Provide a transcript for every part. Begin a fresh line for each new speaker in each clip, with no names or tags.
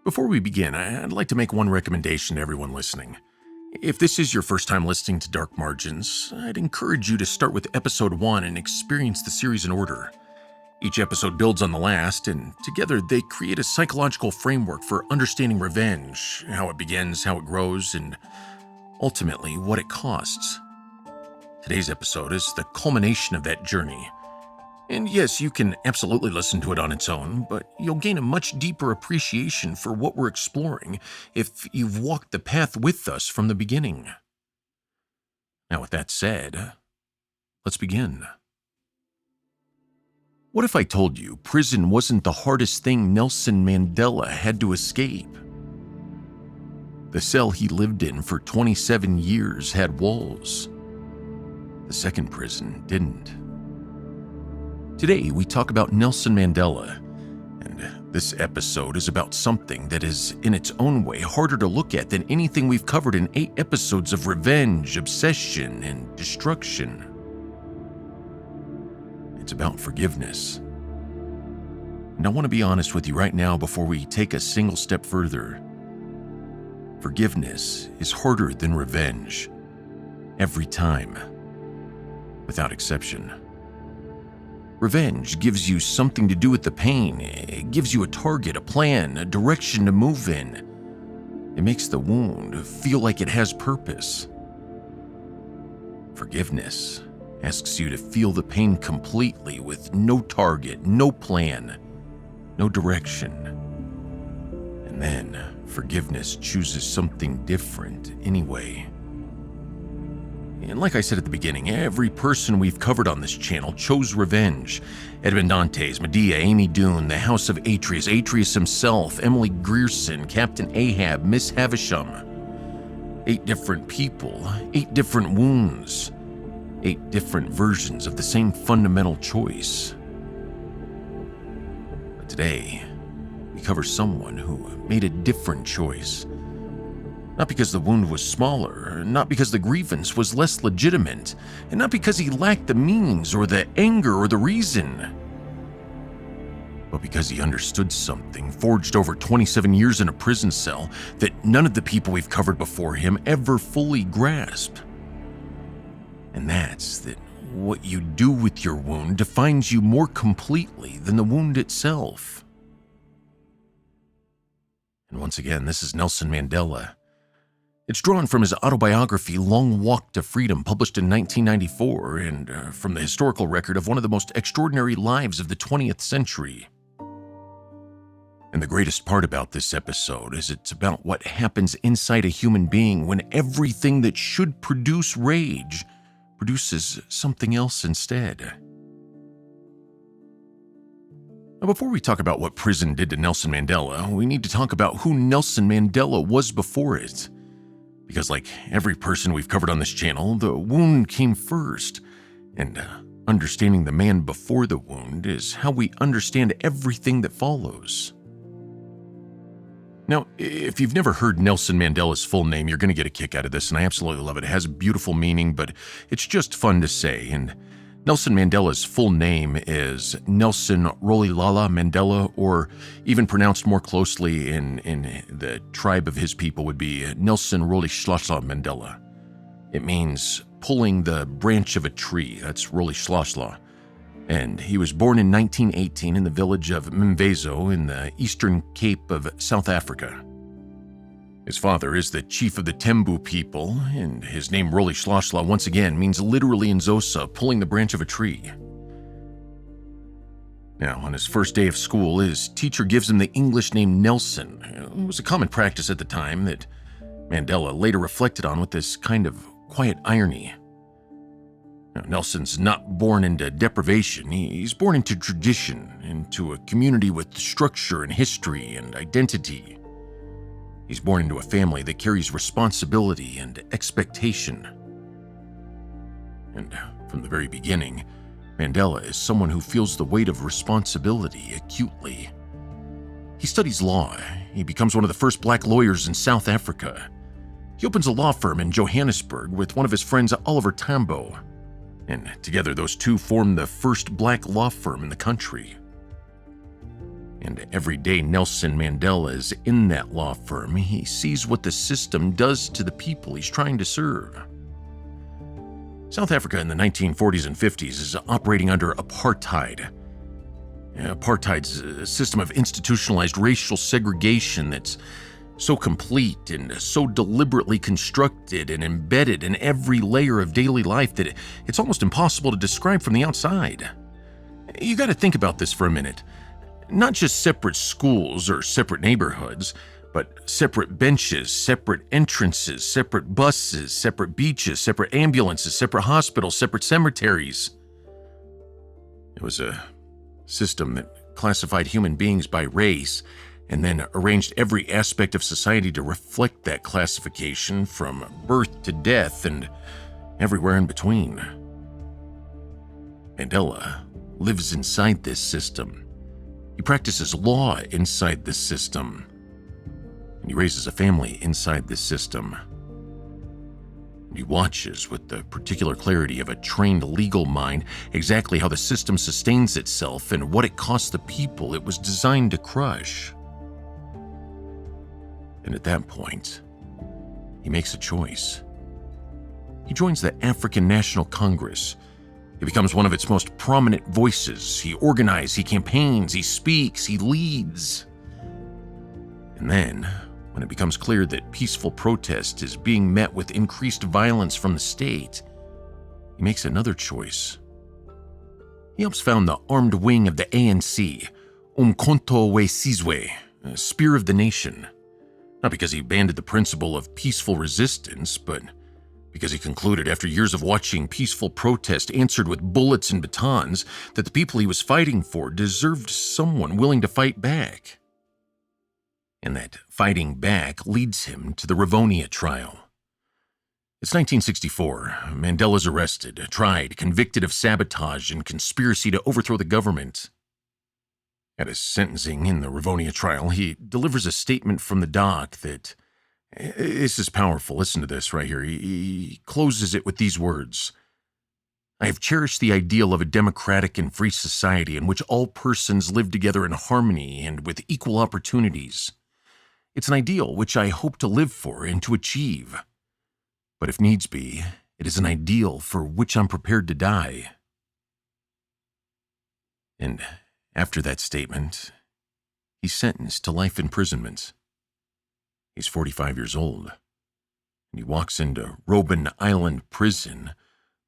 Before we begin, I'd like to make one recommendation to everyone listening. If this is your first time listening to Dark Margins, I'd encourage you to start with episode 1 and experience the series in order. Each episode builds on the last, and together they create a psychological framework for understanding revenge, how it begins, how it grows, and ultimately what it costs. Today's episode is the culmination of that journey. And yes, you can absolutely listen to it on its own, but you'll gain a much deeper appreciation for what we're exploring if you've walked the path with us from the beginning. Now, with that said, let's begin. What if I told you prison wasn't the hardest thing Nelson Mandela had to escape? The cell he lived in for 27 years had walls. The second prison didn't. Today, we talk about Nelson Mandela, and this episode is about something that is, in its own way, harder to look at than anything we've covered in 8 episodes of revenge, obsession, and destruction. It's about forgiveness. And I want to be honest with you right now before we take a single step further. Forgiveness is harder than revenge. Every time. Without exception. Revenge gives you something to do with the pain. It gives you a target, a plan, a direction to move in. It makes the wound feel like it has purpose. Forgiveness asks you to feel the pain completely with no target, no plan, no direction. And then forgiveness chooses something different anyway. And like I said at the beginning, every person we've covered on this channel chose revenge. Edmond Dantès, Medea, Amy Doon, the House of Atreus, Atreus himself, Emily Grierson, Captain Ahab, Miss Havisham. 8 different people, 8 different wounds, 8 different versions of the same fundamental choice. But today, we cover someone who made a different choice. Not because the wound was smaller, not because the grievance was less legitimate, and not because he lacked the means or the anger or the reason, but because he understood something forged over 27 years in a prison cell that none of the people we've covered before him ever fully grasped. And that's that what you do with your wound defines you more completely than the wound itself. And once again, this is Nelson Mandela. It's drawn from his autobiography, Long Walk to Freedom, published in 1994, and from the historical record of one of the most extraordinary lives of the 20th century. And the greatest part about this episode is it's about what happens inside a human being when everything that should produce rage produces something else instead. Now, before we talk about what prison did to Nelson Mandela, we need to talk about who Nelson Mandela was before it. Because like every person we've covered on this channel, the wound came first, and understanding the man before the wound is how we understand everything that follows. Now, if you've never heard Nelson Mandela's full name, you're going to get a kick out of this, and I absolutely love it. It has a beautiful meaning, but it's just fun to say, and Nelson Mandela's full name is Nelson Rolihlahla Mandela, or even pronounced more closely in the tribe of his people would be Nelson Rolihlahla Mandela. It means pulling the branch of a tree. That's Rolihlahla. And he was born in 1918 in the village of Mvezo in the Eastern Cape of South Africa. His father is the chief of the Tembu people, and his name Rolihlahla once again means literally in Xhosa, pulling the branch of a tree. Now, on his first day of school, his teacher gives him the English name Nelson. It was a common practice at the time that Mandela later reflected on with this kind of quiet irony. Now, Nelson's not born into deprivation. He's born into tradition, into a community with structure and history and identity. He's born into a family that carries responsibility and expectation. And from the very beginning, Mandela is someone who feels the weight of responsibility acutely. He studies law. He becomes one of the first black lawyers in South Africa. He opens a law firm in Johannesburg with one of his friends, Oliver Tambo. And together those two form the first black law firm in the country. And every day Nelson Mandela is in that law firm, he sees what the system does to the people he's trying to serve. South Africa in the 1940s and 50s is operating under apartheid. Apartheid's a system of institutionalized racial segregation that's so complete and so deliberately constructed and embedded in every layer of daily life that it's almost impossible to describe from the outside. You got to think about this for a minute. Not just separate schools or separate neighborhoods, but separate benches, separate entrances, separate buses, separate beaches, separate ambulances, separate hospitals, separate cemeteries. It was a system that classified human beings by race and then arranged every aspect of society to reflect that classification from birth to death and everywhere in between. Mandela lives inside this system. He practices law inside this system. And he raises a family inside this system. And he watches with the particular clarity of a trained legal mind exactly how the system sustains itself and what it costs the people it was designed to crush. And at that point, he makes a choice. He joins the African National Congress. He becomes one of its most prominent voices. He organizes, he campaigns, he speaks, he leads. And then, when it becomes clear that peaceful protest is being met with increased violence from the state, he makes another choice. He helps found the armed wing of the ANC, Umkhonto we Sizwe, Spear of the Nation. Not because he abandoned the principle of peaceful resistance, but because he concluded after years of watching peaceful protest answered with bullets and batons that the people he was fighting for deserved someone willing to fight back. And that fighting back leads him to the Rivonia trial. It's 1964. Mandela's arrested, tried, convicted of sabotage and conspiracy to overthrow the government. At his sentencing in the Rivonia trial, he delivers a statement from the dock that... This is powerful. Listen to this right here. He closes it with these words. I have cherished the ideal of a democratic and free society in which all persons live together in harmony and with equal opportunities. It's an ideal which I hope to live for and to achieve. But if needs be, it is an ideal for which I'm prepared to die. And after that statement, he's sentenced to life imprisonment. He's 45 years old, and he walks into Robben Island prison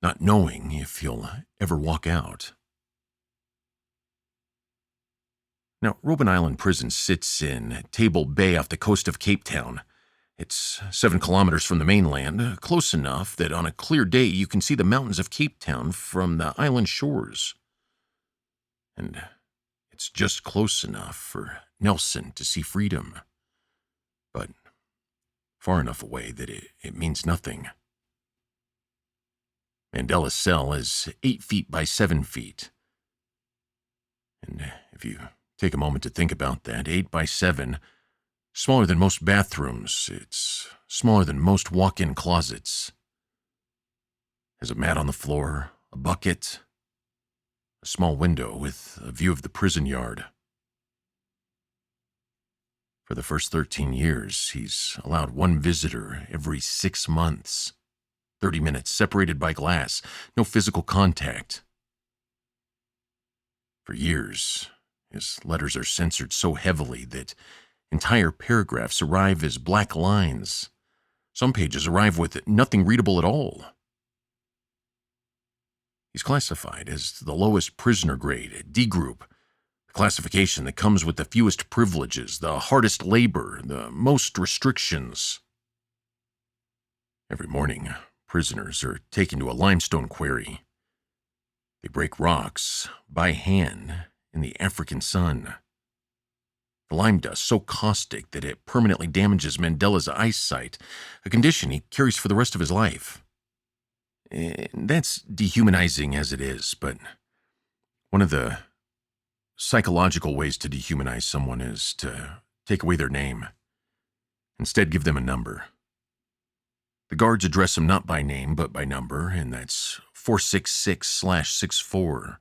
not knowing if he'll ever walk out. Now, Robben Island prison sits in Table Bay off the coast of Cape Town. It's 7 kilometers from the mainland, close enough that on a clear day you can see the mountains of Cape Town from the island shores. And it's just close enough for Nelson to see freedom. But far enough away that it means nothing. Mandela's cell is 8 feet by 7 feet. And if you take a moment to think about that, 8 by 7, smaller than most bathrooms, it's smaller than most walk-in closets. There's a mat on the floor, a bucket, a small window with a view of the prison yard. For the first 13 years, he's allowed 1 visitor every 6 months. 30 minutes, separated by glass, no physical contact. For years, his letters are censored so heavily that entire paragraphs arrive as black lines. Some pages arrive with nothing readable at all. He's classified as the lowest prisoner grade, D group, classification that comes with the fewest privileges, the hardest labor, the most restrictions. Every morning, prisoners are taken to a limestone quarry. They break rocks by hand in the African sun. The lime dust so caustic that it permanently damages Mandela's eyesight, a condition he carries for the rest of his life. That's dehumanizing as it is, but one of the psychological ways to dehumanize someone is to take away their name. Instead, give them a number. The guards address him not by name, but by number, and that's 466/64.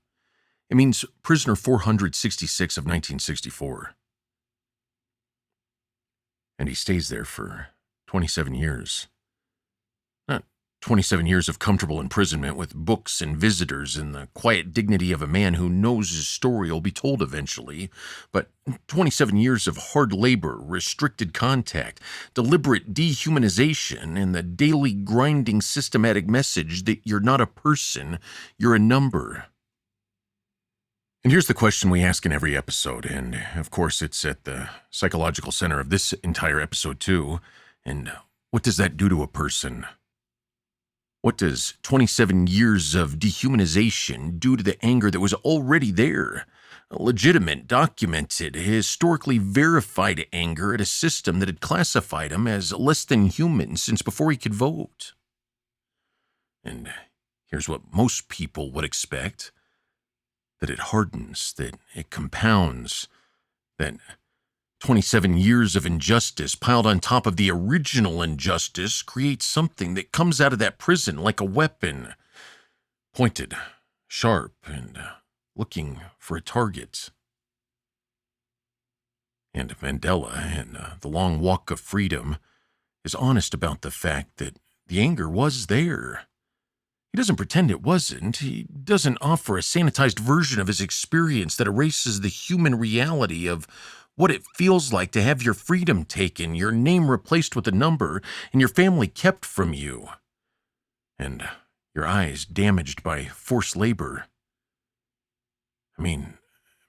It means prisoner 466 of 1964. And he stays there for 27 years. Not 27 years of comfortable imprisonment with books and visitors and the quiet dignity of a man who knows his story will be told eventually, but 27 years of hard labor, restricted contact, deliberate dehumanization, and the daily grinding systematic message that you're not a person, you're a number. And here's the question we ask in every episode, and of course it's at the psychological center of this entire episode too, and what does that do to a person? What does 27 years of dehumanization do to the anger that was already there? Legitimate, documented, historically verified anger at a system that had classified him as less than human since before he could vote. And here's what most people would expect. That it hardens, that it compounds, that 27 years of injustice piled on top of the original injustice creates something that comes out of that prison like a weapon, pointed, sharp, and looking for a target. And Mandela, in The Long Walk of Freedom, is honest about the fact that the anger was there. He doesn't pretend it wasn't. He doesn't offer a sanitized version of his experience that erases the human reality of what it feels like to have your freedom taken, your name replaced with a number, and your family kept from you. And your eyes damaged by forced labor. I mean,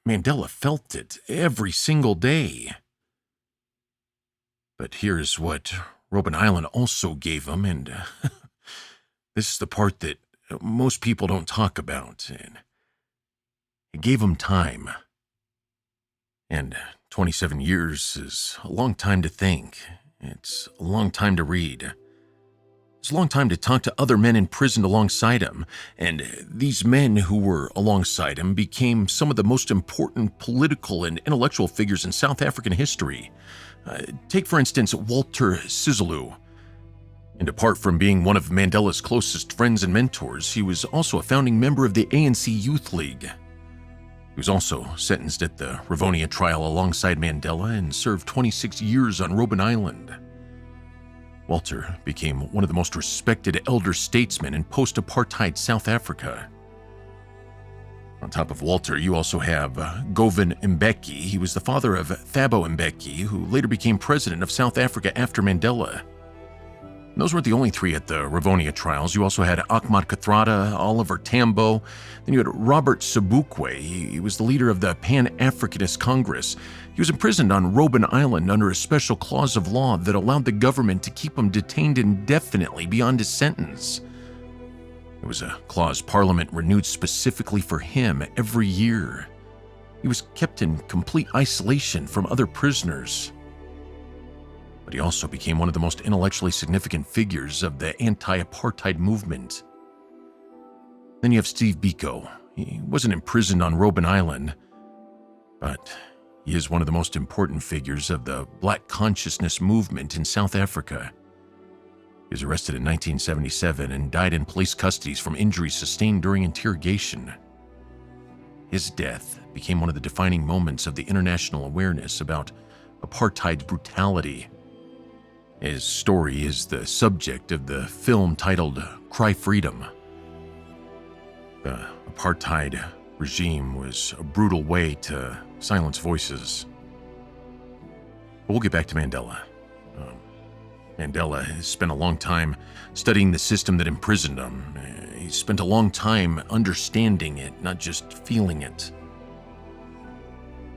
Mandela felt it every single day. But here's what Robben Island also gave him, and this is the part that most people don't talk about. And it gave him time. And 27 years is a long time to think. It's a long time to read. It's a long time to talk to other men imprisoned alongside him. And these men who were alongside him became some of the most important political and intellectual figures in South African history. Take, for instance, Walter Sisulu. And apart from being one of Mandela's closest friends and mentors, he was also a founding member of the ANC Youth League. He was also sentenced at the Rivonia trial alongside Mandela and served 26 years on Robben Island. Walter became one of the most respected elder statesmen in post-apartheid South Africa. On top of Walter, you also have Govan Mbeki. He was the father of Thabo Mbeki, who later became president of South Africa after Mandela. Those weren't the only three at the Rivonia trials. You also had Ahmad Kathrada, Oliver Tambo. Then you had Robert Sobukwe. He was the leader of the Pan-Africanist Congress. He was imprisoned on Robben Island under a special clause of law that allowed the government to keep him detained indefinitely beyond his sentence. It was a clause Parliament renewed specifically for him every year. He was kept in complete isolation from other prisoners. But he also became one of the most intellectually significant figures of the anti-apartheid movement. Then you have Steve Biko. He wasn't imprisoned on Robben Island, but he is one of the most important figures of the Black consciousness movement in South Africa. He was arrested in 1977 and died in police custody from injuries sustained during interrogation. His death became one of the defining moments of the international awareness about apartheid's brutality. His story is the subject of the film titled Cry Freedom. The apartheid regime was a brutal way to silence voices. But we'll get back to Mandela. Mandela has spent a long time studying the system that imprisoned him. He spent a long time understanding it, not just feeling it.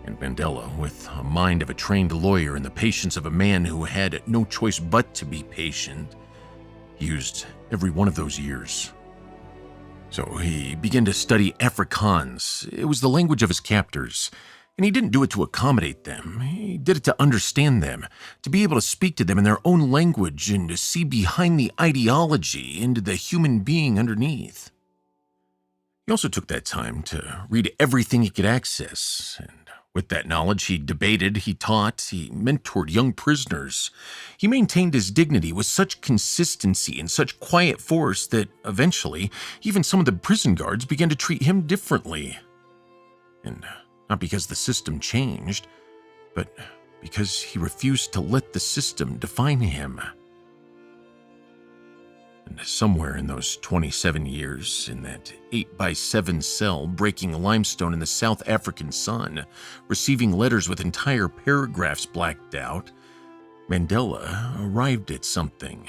And Mandela, with a mind of a trained lawyer and the patience of a man who had no choice but to be patient, used every one of those years. So he began to study Afrikaans. It was the language of his captors, and he didn't do it to accommodate them. He did it to understand them, to be able to speak to them in their own language and to see behind the ideology into the human being underneath. He also took that time to read everything he could access, and with that knowledge, he debated, he taught, he mentored young prisoners. He maintained his dignity with such consistency and such quiet force that eventually, even some of the prison guards began to treat him differently. And not because the system changed, but because he refused to let the system define him. And somewhere in those 27 years, in that 8x7 cell, breaking limestone in the South African sun, receiving letters with entire paragraphs blacked out, Mandela arrived at something.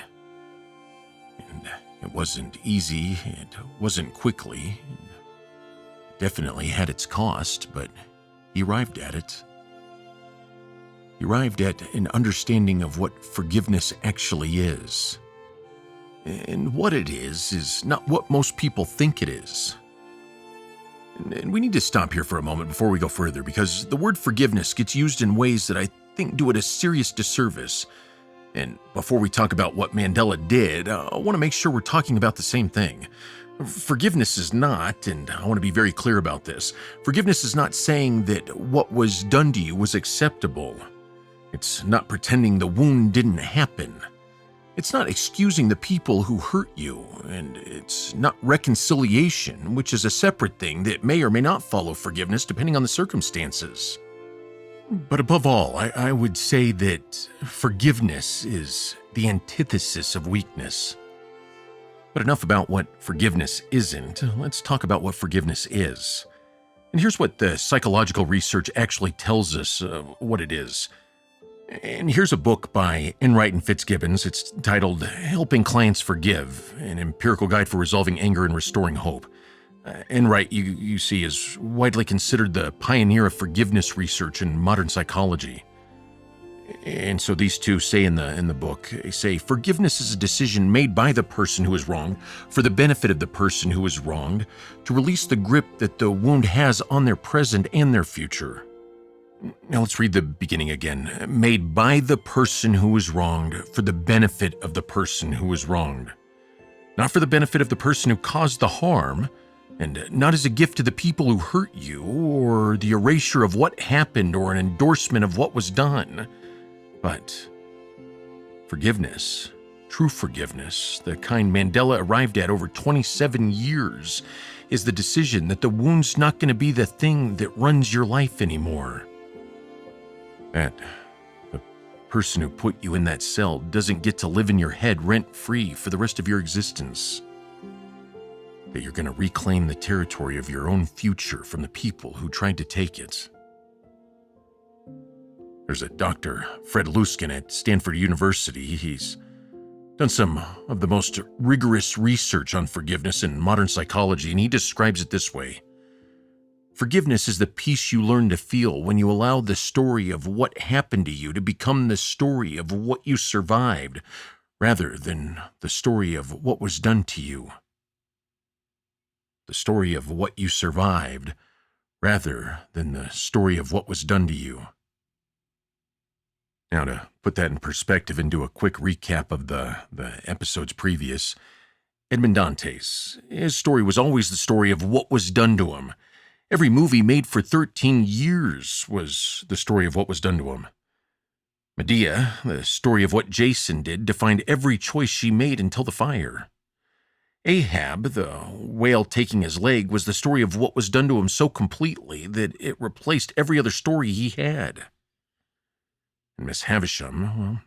And it wasn't easy, it wasn't quickly, it definitely had its cost, but he arrived at it. He arrived at an understanding of what forgiveness actually is. And what it is not what most people think it is. And we need to stop here for a moment before we go further, because the word forgiveness gets used in ways that I think do it a serious disservice. And before we talk about what Mandela did, I want to make sure we're talking about the same thing. Forgiveness is not, and I want to be very clear about this, forgiveness is not saying that what was done to you was acceptable. It's not pretending the wound didn't happen. It's not excusing the people who hurt you, and it's not reconciliation, which is a separate thing that may or may not follow forgiveness depending on the circumstances. But above all, I would say that forgiveness is the antithesis of weakness. But enough about what forgiveness isn't. Let's talk about what forgiveness is. And here's what the psychological research actually tells us what it is. And here's a book by Enright and Fitzgibbons. It's titled Helping Clients Forgive, an empirical guide for resolving anger and restoring hope. Enright, you see, is widely considered the pioneer of forgiveness research in modern psychology. And so these two say in the book, they say, forgiveness is a decision made by the person who is wronged for the benefit of the person who is wronged to release the grip that the wound has on their present and their future. Now let's read the beginning again. Made by the person who was wronged for the benefit of the person who was wronged. Not for the benefit of the person who caused the harm, and not as a gift to the people who hurt you, or the erasure of what happened or an endorsement of what was done. But forgiveness, true forgiveness, the kind Mandela arrived at over 27 years, is the decision that the wound's not going to be the thing that runs your life anymore. That the person who put you in that cell doesn't get to live in your head rent-free for the rest of your existence. That you're going to reclaim the territory of your own future from the people who tried to take it. There's a Dr. Fred Luskin at Stanford University. He's done some of the most rigorous research on forgiveness in modern psychology, and he describes it this way. Forgiveness is the peace you learn to feel when you allow the story of what happened to you to become the story of what you survived, rather than the story of what was done to you. The story of what you survived, rather than the story of what was done to you. Now, to put that in perspective and do a quick recap of the episodes previous, Edmond Dantès, his story was always the story of what was done to him. Every movie made for 13 years was the story of what was done to him. Medea, the story of what Jason did, defined every choice she made until the fire. Ahab, the whale taking his leg, was the story of what was done to him so completely that it replaced every other story he had. And Miss Havisham, well,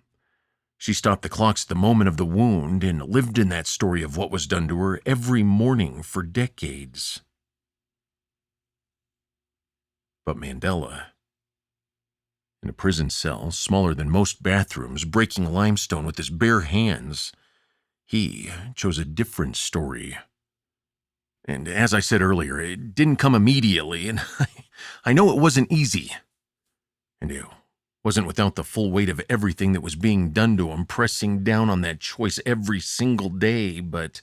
she stopped the clocks at the moment of the wound and lived in that story of what was done to her every morning for decades. But Mandela, in a prison cell smaller than most bathrooms, breaking limestone with his bare hands, he chose a different story. And as I said earlier, it didn't come immediately, and I know it wasn't easy. And it wasn't without the full weight of everything that was being done to him, pressing down on that choice every single day, but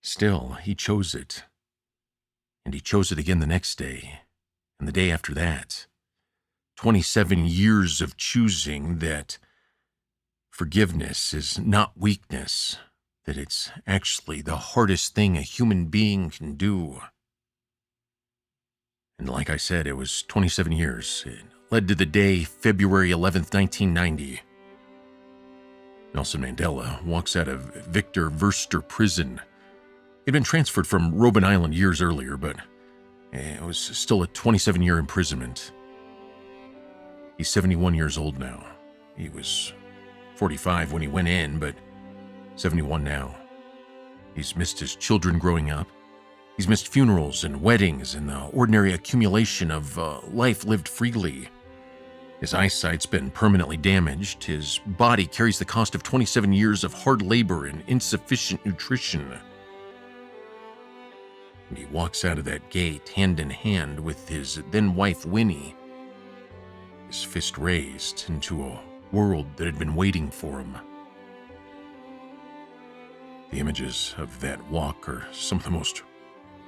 still, he chose it. And he chose it again the next day. And the day after that, 27 years of choosing that forgiveness is not weakness, that it's actually the hardest thing a human being can do. And like I said, it was 27 years. It led to the day, February 11th, 1990. Nelson Mandela walks out of Victor Verster prison. He'd been transferred from Robben Island years earlier, but It was still a 27-year imprisonment. He's 71 years old now. He was 45 when he went in, but 71 now. He's missed his children growing up. He's missed funerals and weddings and the ordinary accumulation of life lived freely. His eyesight's been permanently damaged. His body carries the cost of 27 years of hard labor and insufficient nutrition. And he walks out of that gate hand in hand with his then-wife Winnie, his fist raised into a world that had been waiting for him. The images of that walk are some of the most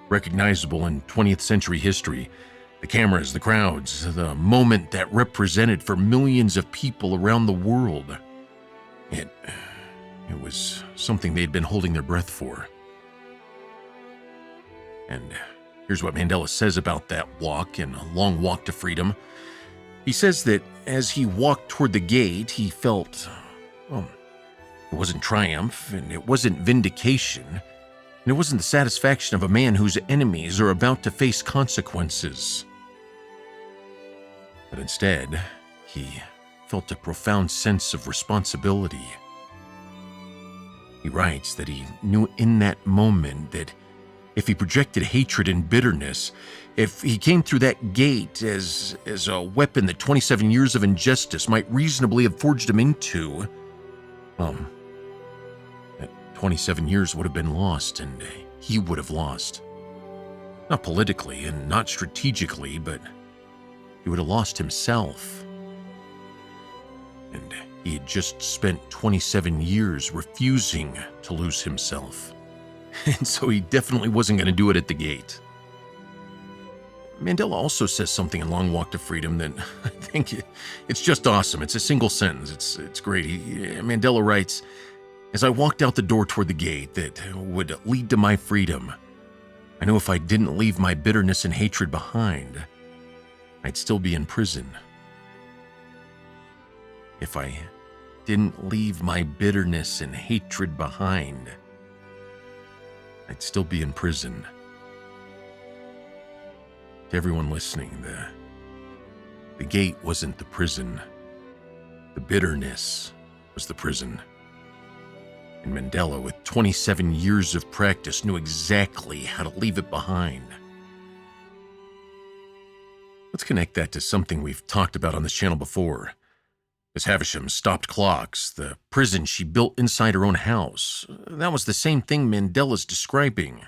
recognizable in 20th century history. The cameras, the crowds, the moment that represented for millions of people around the world. It was something they'd been holding their breath for. And here's what Mandela says about that walk and a long walk to freedom. He says that as he walked toward the gate, he felt, it wasn't triumph, and it wasn't vindication, and it wasn't the satisfaction of a man whose enemies are about to face consequences. But instead, he felt a profound sense of responsibility. He writes that he knew in that moment that if he projected hatred and bitterness, if he came through that gate as a weapon that 27 years of injustice might reasonably have forged him into, that 27 years would have been lost, and he would have lost. Not politically and not strategically, but he would have lost himself. And he had just spent 27 years refusing to lose himself. And so he definitely wasn't going to do it at the gate. Mandela also says something in Long Walk to Freedom that I think it's just awesome. It's a single sentence. It's great. Mandela writes, "As I walked out the door toward the gate that would lead to my freedom, I knew if I didn't leave my bitterness and hatred behind, I'd still be in prison. If I didn't leave my bitterness and hatred behind, I'd still be in prison." To everyone listening, the gate wasn't the prison. The bitterness was the prison. And Mandela, with 27 years of practice, knew exactly how to leave it behind. Let's connect that to something we've talked about on this channel before. Miss Havisham stopped clocks, the prison she built inside her own house. That was the same thing Mandela's describing.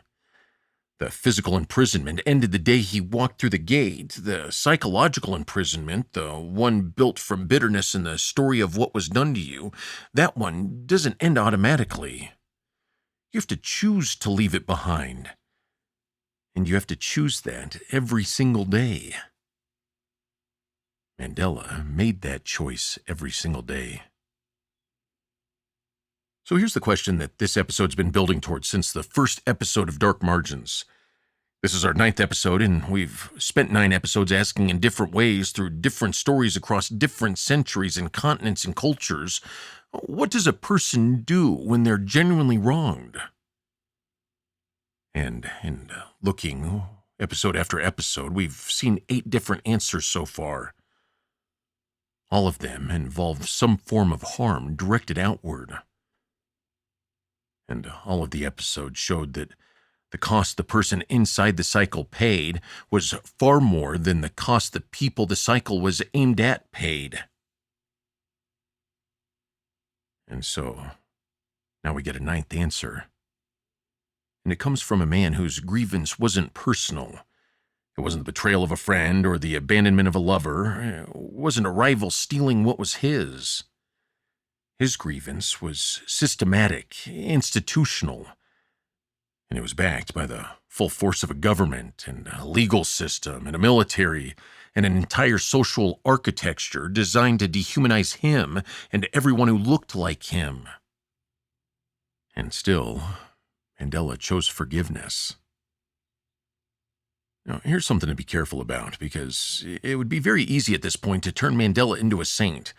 The physical imprisonment ended the day he walked through the gate. The psychological imprisonment, the one built from bitterness and the story of what was done to you, that one doesn't end automatically. You have to choose to leave it behind. And you have to choose that every single day. Mandela made that choice every single day. So here's the question that this episode's been building towards since the first episode of Dark Margins. This is our 9th episode, and we've spent 9 episodes asking in different ways through different stories across different centuries and continents and cultures, what does a person do when they're genuinely wronged? And in looking episode after episode, we've seen 8 different answers so far. All of them involve some form of harm directed outward. And all of the episodes showed that the cost the person inside the cycle paid was far more than the cost the people the cycle was aimed at paid. And so, now we get a 9th answer. And it comes from a man whose grievance wasn't personal. It wasn't the betrayal of a friend or the abandonment of a lover. It wasn't a rival stealing what was his. His grievance was systematic, institutional, and it was backed by the full force of a government and a legal system and a military and an entire social architecture designed to dehumanize him and everyone who looked like him. And still, Mandela chose forgiveness. Now, here's something to be careful about, because it would be very easy at this point to turn Mandela into a saint,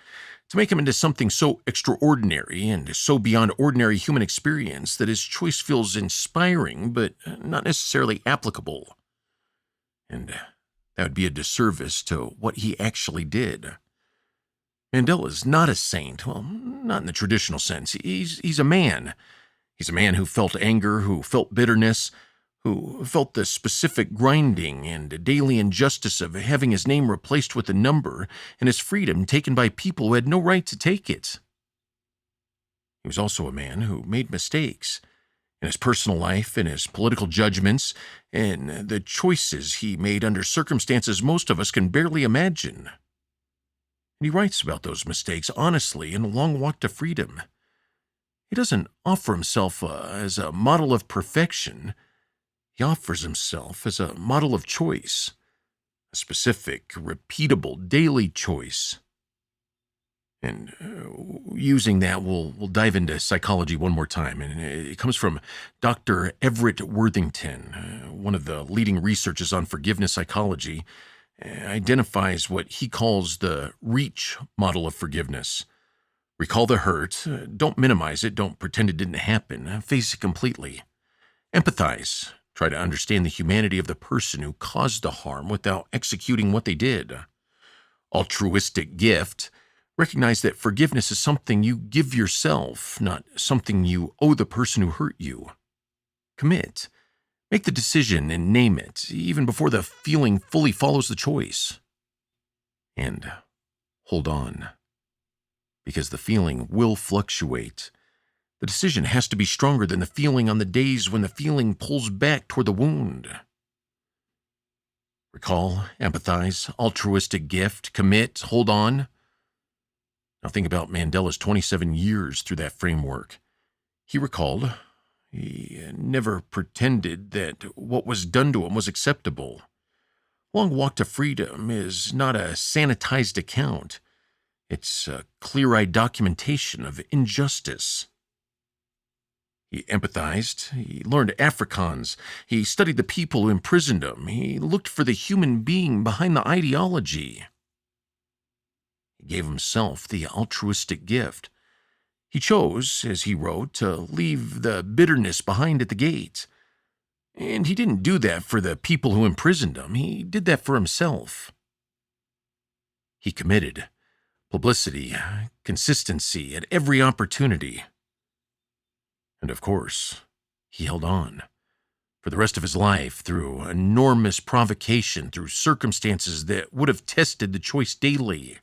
to make him into something so extraordinary and so beyond ordinary human experience that his choice feels inspiring but not necessarily applicable. And that would be a disservice to what he actually did. Mandela's not a saint, well, not in the traditional sense. He's a man. He's a man who felt anger, who felt bitterness, who felt the specific grinding and daily injustice of having his name replaced with a number and his freedom taken by people who had no right to take it. He was also a man who made mistakes in his personal life, in his political judgments, and the choices he made under circumstances most of us can barely imagine. And he writes about those mistakes honestly in A Long Walk to Freedom. He doesn't offer himself as a model of perfection. He offers himself as a model of choice, a specific, repeatable, daily choice. And using that, we'll dive into psychology one more time. And it comes from Dr. Everett Worthington, one of the leading researchers on forgiveness psychology, identifies what he calls the REACH model of forgiveness. Recall the hurt, don't minimize it, don't pretend it didn't happen, face it completely. Empathize, try to understand the humanity of the person who caused the harm without executing what they did. Altruistic gift, recognize that forgiveness is something you give yourself, not something you owe the person who hurt you. Commit. Make the decision and name it, even before the feeling fully follows the choice. And hold on. Because the feeling will fluctuate. The decision has to be stronger than the feeling on the days when the feeling pulls back toward the wound. Recall, empathize, altruistic gift, commit, hold on. Now think about Mandela's 27 years through that framework. He recalled, he never pretended that what was done to him was acceptable. Long Walk to Freedom is not a sanitized account. It's a clear-eyed documentation of injustice. He empathized, he learned Afrikaans, he studied the people who imprisoned him, he looked for the human being behind the ideology. He gave himself the altruistic gift. He chose, as he wrote, to leave the bitterness behind at the gate. And he didn't do that for the people who imprisoned him, he did that for himself. He committed. Publicity, consistency at every opportunity. And of course, he held on. For the rest of his life, through enormous provocation, through circumstances that would have tested the choice daily.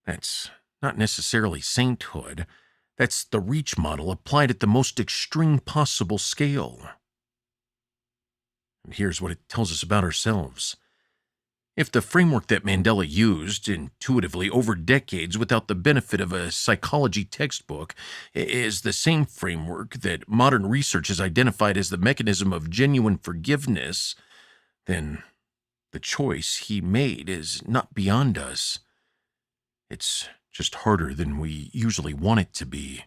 That's not necessarily sainthood. That's the REACH model applied at the most extreme possible scale. And here's what it tells us about ourselves. If the framework that Mandela used intuitively over decades without the benefit of a psychology textbook is the same framework that modern research has identified as the mechanism of genuine forgiveness, then the choice he made is not beyond us. It's just harder than we usually want it to be,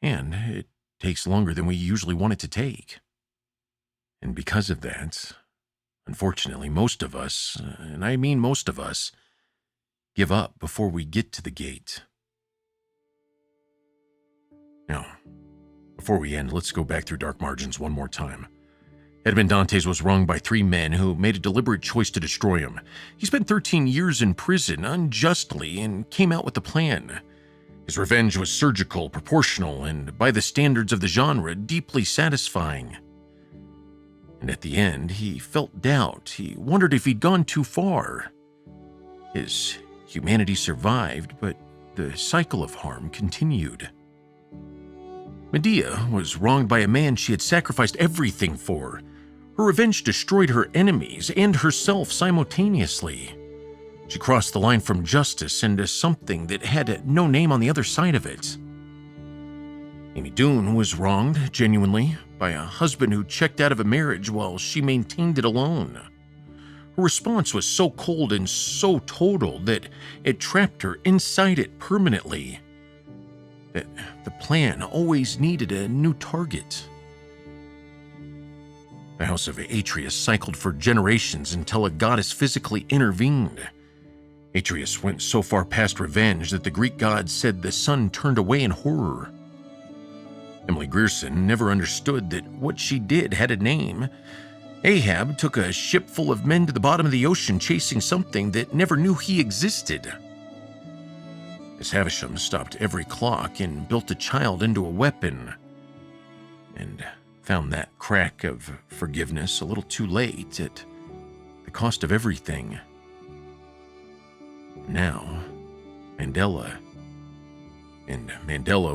and it takes longer than we usually want it to take. And because of that, unfortunately, most of us, and I mean most of us, give up before we get to the gate. Now, before we end, let's go back through Dark Margins one more time. Edmond Dantès was wronged by 3 men who made a deliberate choice to destroy him. He spent 13 years in prison unjustly and came out with a plan. His revenge was surgical, proportional, and by the standards of the genre, deeply satisfying. And at the end, he felt doubt. He wondered if he'd gone too far. His humanity survived, but the cycle of harm continued. Medea was wronged by a man she had sacrificed everything for. Her revenge destroyed her enemies and herself simultaneously. She crossed the line from justice into something that had no name on the other side of it. Amy Doon was wronged, genuinely, by a husband who checked out of a marriage while she maintained it alone. Her response was so cold and so total that it trapped her inside it permanently. That the plan always needed a new target. The House of Atreus cycled for generations until a goddess physically intervened. Atreus went so far past revenge that the Greek gods said the sun turned away in horror. Emily Grierson never understood that what she did had a name, Ahab took a ship full of men to the bottom of the ocean chasing something that never knew he existed. Miss Havisham stopped every clock and built a child into a weapon, and found that crack of forgiveness a little too late at the cost of everything. Now, Mandela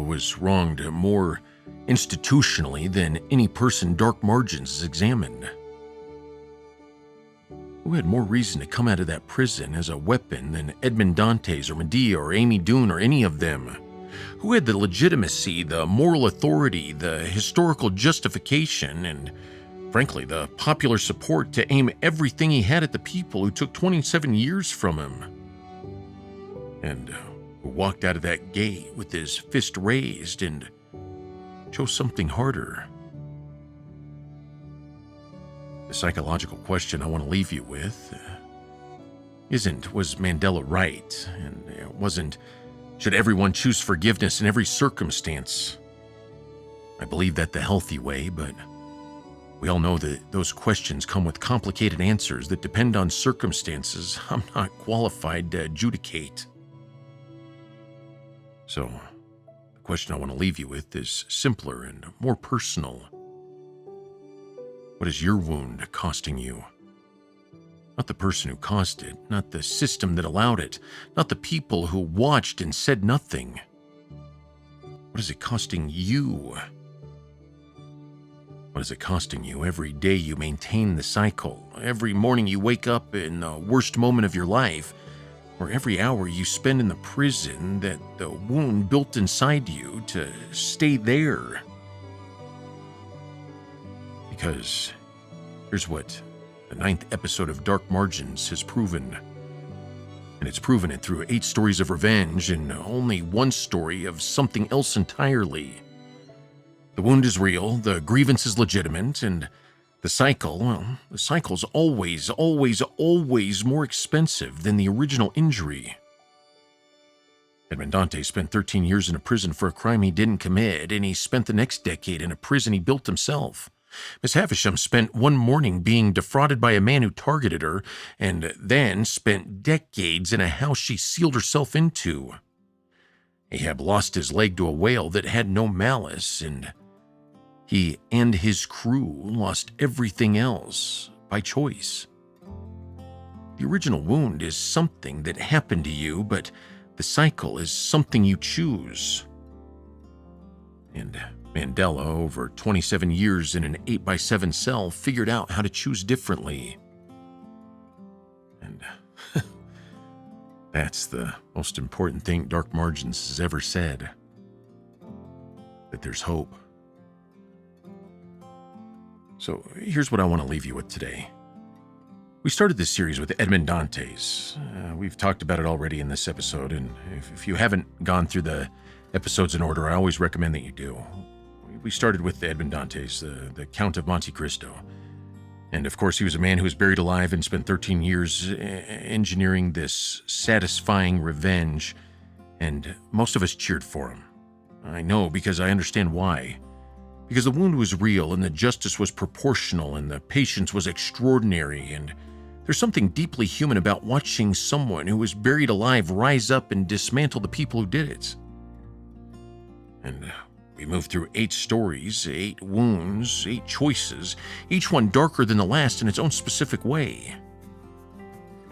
was wronged more institutionally than any person Dark Margins has examined. Who had more reason to come out of that prison as a weapon than Edmond Dantès or Medea or Amy Doon or any of them? Who had the legitimacy, the moral authority, the historical justification, and, frankly, the popular support to aim everything he had at the people who took 27 years from him? And who walked out of that gate with his fist raised and chose something harder? The psychological question I want to leave you with isn't, was Mandela right? And it wasn't, should everyone choose forgiveness in every circumstance? I believe that the healthy way, but we all know that those questions come with complicated answers that depend on circumstances I'm not qualified to adjudicate. So, the question I want to leave you with is simpler and more personal. What is your wound costing you? Not the person who caused it, not the system that allowed it, not the people who watched and said nothing. What is it costing you? What is it costing you every day you maintain the cycle, every morning you wake up in the worst moment of your life, or every hour you spend in the prison that the wound built inside you to stay there? Because here's what the 9th episode of Dark Margins has proven. And it's proven it through 8 stories of revenge and only 1 story of something else entirely. The wound is real, the grievance is legitimate, and the cycle's always more expensive than the original injury. Edmond Dantès spent 13 years in a prison for a crime he didn't commit, and he spent the next decade in a prison he built himself. Miss Havisham spent one morning being defrauded by a man who targeted her, and then spent decades in a house she sealed herself into. Ahab lost his leg to a whale that had no malice, and he and his crew lost everything else by choice. The original wound is something that happened to you, but the cycle is something you choose. And Mandela, over 27 years in an 8x7 cell, figured out how to choose differently. And that's the most important thing Dark Margins has ever said. That there's hope. So here's what I want to leave you with today. We started this series with Edmond Dantès. We've talked about it already in this episode, and if you haven't gone through the episodes in order, I always recommend that you do. We started with Edmond Dantès, the Count of Monte Cristo. And of course, he was a man who was buried alive and spent 13 years engineering this satisfying revenge, and most of us cheered for him. I know, because I understand why. Because the wound was real, and the justice was proportional, and the patience was extraordinary, and there's something deeply human about watching someone who was buried alive rise up and dismantle the people who did it. And we moved through 8 stories, 8 wounds, 8 choices, each one darker than the last in its own specific way.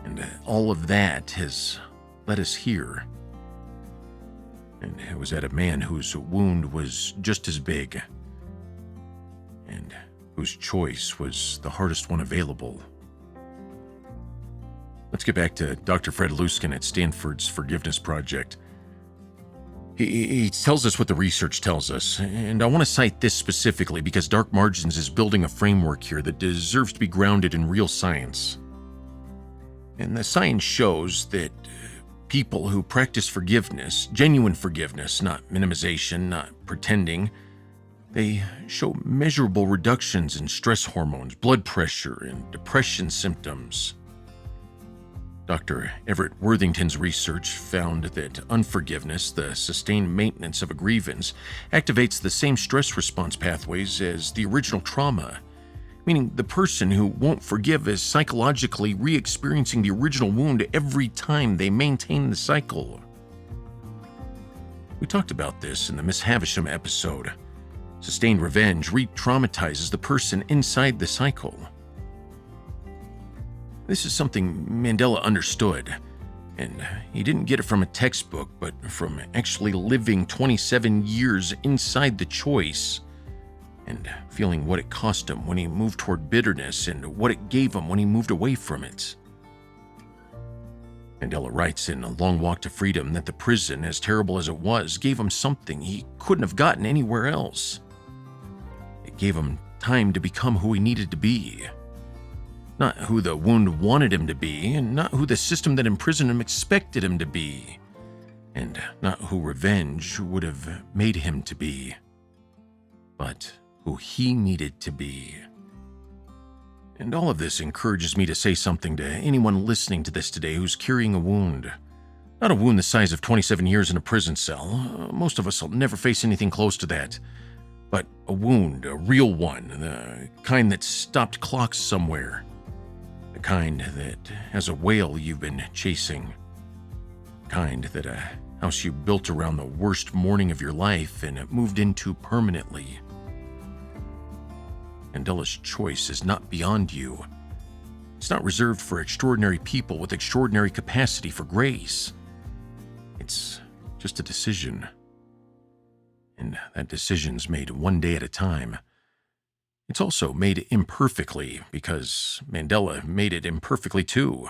And all of that has led us here. And it was at a man whose wound was just as big, and whose choice was the hardest one available. Let's get back to Dr. Fred Luskin at Stanford's Forgiveness Project. He tells us what the research tells us, and I want to cite this specifically because Dark Margins is building a framework here that deserves to be grounded in real science. And the science shows that people who practice forgiveness, genuine forgiveness, not minimization, not pretending, they show measurable reductions in stress hormones, blood pressure, and depression symptoms. Dr. Everett Worthington's research found that unforgiveness, the sustained maintenance of a grievance, activates the same stress response pathways as the original trauma, meaning the person who won't forgive is psychologically re-experiencing the original wound every time they maintain the cycle. We talked about this in the Miss Havisham episode. Sustained revenge re-traumatizes the person inside the cycle. This is something Mandela understood, and he didn't get it from a textbook, but from actually living 27 years inside the choice and feeling what it cost him when he moved toward bitterness and what it gave him when he moved away from it. Mandela writes in A Long Walk to Freedom that the prison, as terrible as it was, gave him something he couldn't have gotten anywhere else. It gave him time to become who he needed to be. Not who the wound wanted him to be, and not who the system that imprisoned him expected him to be, and not who revenge would have made him to be, but who he needed to be. And all of this encourages me to say something to anyone listening to this today who's carrying a wound. Not a wound the size of 27 years in a prison cell. Most of us will never face anything close to that. But a wound, a real one, the kind that stopped clocks somewhere. The kind that has a whale you've been chasing. The kind that a house you built around the worst morning of your life and moved into permanently. Mandela's choice is not beyond you. It's not reserved for extraordinary people with extraordinary capacity for grace. It's just a decision. And that decision's made one day at a time. It's also made imperfectly because Mandela made it imperfectly too.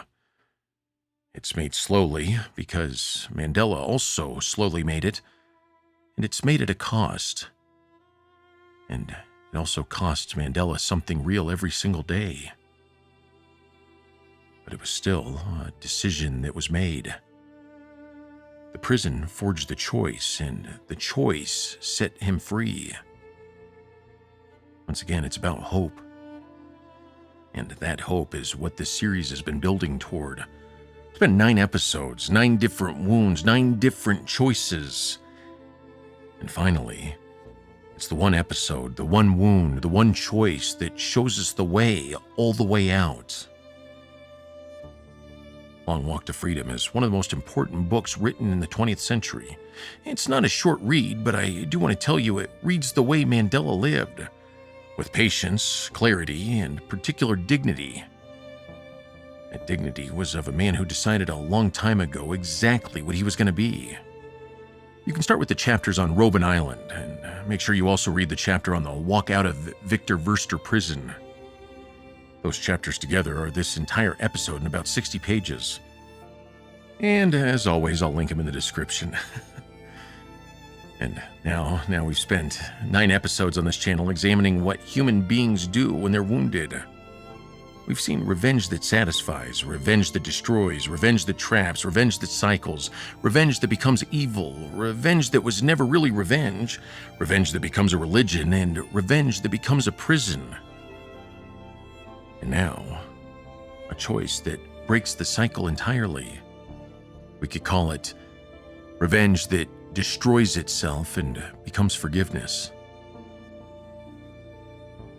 It's made slowly because Mandela also slowly made it. And it's made at a cost. And it also costs Mandela something real every single day. But it was still a decision that was made. The prison forged the choice, and the choice set him free. Once again, it's about hope. And that hope is what this series has been building toward. It's been 9 episodes, 9 different wounds, 9 different choices. And finally, it's the one episode, the one wound, the one choice that shows us the way all the way out. Long Walk to Freedom is one of the most important books written in the 20th century. It's not a short read, but I do want to tell you it reads the way Mandela lived, with patience, clarity, and particular dignity. That dignity was of a man who decided a long time ago exactly what he was going to be. You can start with the chapters on Robben Island, and make sure you also read the chapter on the walk out of Victor Verster prison. Those chapters together are this entire episode in about 60 pages. And as always, I'll link them in the description. And now we've spent 9 episodes on this channel examining what human beings do when they're wounded. We've seen revenge that satisfies, revenge that destroys, revenge that traps, revenge that cycles, revenge that becomes evil, revenge that was never really revenge, revenge that becomes a religion, and revenge that becomes a prison. And now, a choice that breaks the cycle entirely. We could call it revenge that destroys itself and becomes forgiveness.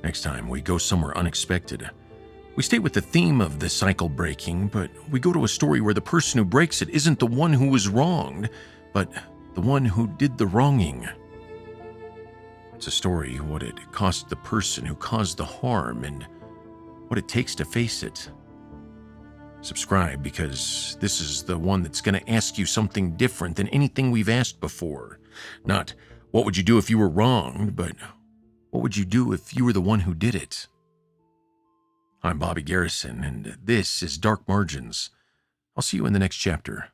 Next time, we go somewhere unexpected. We stay with the theme of the cycle breaking, but we go to a story where the person who breaks it isn't the one who was wronged, but the one who did the wronging. It's a story what it cost the person who caused the harm and what it takes to face it. Subscribe because this is the one that's going to ask you something different than anything we've asked before. Not, what would you do if you were wronged, but what would you do if you were the one who did it? I'm Bobby Garrison, and this is Dark Margins. I'll see you in the next chapter.